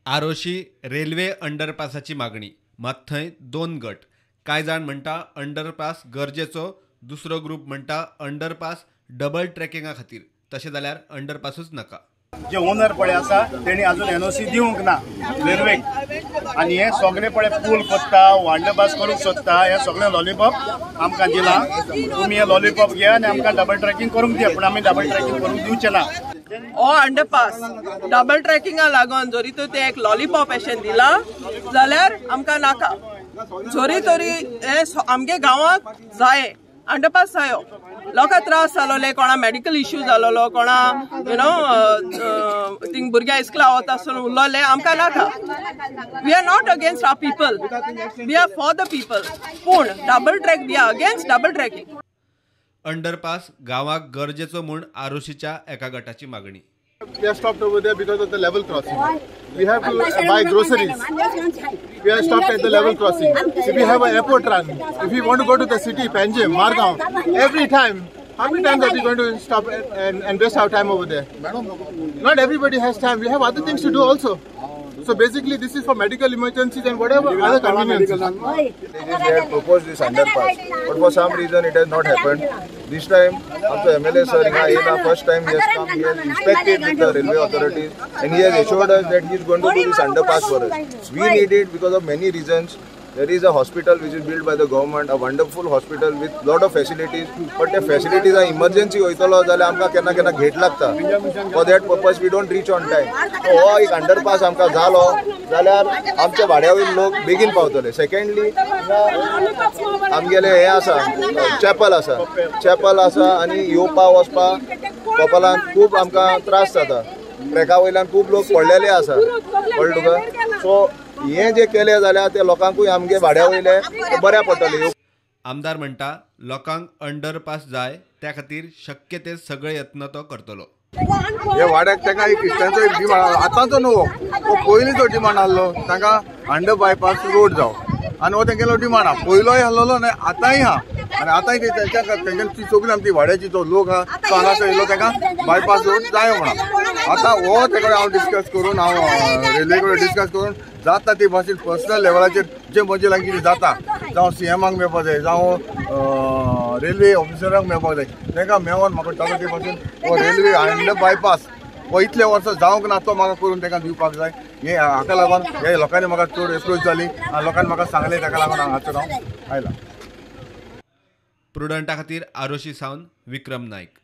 आरोशी railway अंडरपासाची मागणी मात थंय दोन गट। कांय जाण म्हणटा अंडरपास गरजेचो, दुसरो ग्रुप म्हणटा अंडरपास डबल ट्रॅकिंगा खातीर, तशें जाल्यार अंडरपासूच नाका। जे ओनर पळय आसा तेणी अजून एनओसी दिवंक ना रेल्वेक, आनी हे सगळे पळय पूल कोत्ता अंडरपास करूंक सोदता, हे सगळे लॉलीपॉप आमकां दिला। तुमी हे लॉलीपॉप घे आनी आमकां डबल ट्रॅकिंग करूंक दिया, पण आमी डबल ट्रॅकिंग करूंक दिवचे ना। हो अंडरपास डबल ट्रॅकिंगा लागून जरी तो ते एक लॉलीपॉप अशें दिला जाल्यार आमकां नाका। जरी तरी हे आमगे गांवाक जाय अंडरपास जायो। लोकां त्रास जालोले, कोणा मेडिकल इश्यू जालोलो, कोणा थिंग भुरग्यां इस्कला वता आसतना उरलोले, आमकां नाका। We are not against our people, we are for the people, पूण डबल ट्रॅक दिया, अगेन्स्ट डबल ट्रॅकिंग। अंडरपास गावाक गरजेचो म्हूण आरोशीच्या एका गटाची मागणी। We are stopped over there because of the level crossing. We have to buy groceries. We are stopped at the level crossing. If we have an airport run, if we want to go to the city, Panjim, Margaon, every time, how many times are we going to stop and waste our time over there? Not everybody has time. We have other things to do also. So basically, this is for medical emergencies and whatever other conveniences. They had proposed this underpass, but for some reason it has not happened. This time, after MLA sir, first time he has come, he has inspected with the railway authorities, and he has assured us that he is going to do this underpass for us. We need it because of many reasons. There is a hospital which is built by the government, a wonderful hospital with lot of facilities, but the facilities are emergency होयतलो जाल्यार आमकां केन्ना केन्ना घेट लागता। For that purpose we don't reach on time. So हो एक underpass आमकां जालो जाल्यार आमचे वाड्यावयले लोक बेगीन पावतले। सेकंडली आमगेले हे आसा चॅपल आसा आनी येवपा वचपा कपलान खूब आमकां त्रास जाता। ट्रॅका वयल्यान खूब लोक पडलेले आसा, कळ्ळें तुका? सो हे जे केले जाल्यार ते लोकांकूय आमगे भाड्या वयले बऱ्या पडटले। आमदार म्हणटा लोकांक अंडरपास जाय, त्या खातीर शक्य ते सगळे यत्न तो करतलो। हे वाड्याक ताका एक इश्टांचो एक डिमांड आतांचो न्हू, हो पयलींचो डिमांड आहलो, तांकां अंडर बायपास रोड जावं, आनी हो तेंगेलो डिमांड आहा। पयलोय आहलोलो न्हय, आतांय आहा, आनी आतांय तेंच्यांनी सगळी आमची वाड्याची जो लोक आहा तो हांगासर येयलो, तांकां बायपास रोड जायो म्हणून। आतां हो तेका हांव डिस्कस करून, हांव रेल्वे कडेन डिस्कस करून जाता ती भाशेन पर्सनल लेवलाचेर जे म्हजे लागीं कितें जाता, जावं CMाक मेळपाक जाय, जावं रेल्वे ऑफिसरांक मेळपाक जाय, तांकां मेळोन म्हाका जाता ते भाशेन हो रेल्वे अंडर बायपास हो इतले वर्सां जावंक ना तो म्हाका करून तांकां दिवपाक जाय। हे हाका लागून हे लोकांनी म्हाका चड एप्रोच जाली आनी लोकांनी म्हाका सांगलें, ताका लागून हांगासर हांव आयला। प्रुडंटा खातीर आरोशी सावन विक्रम नायक।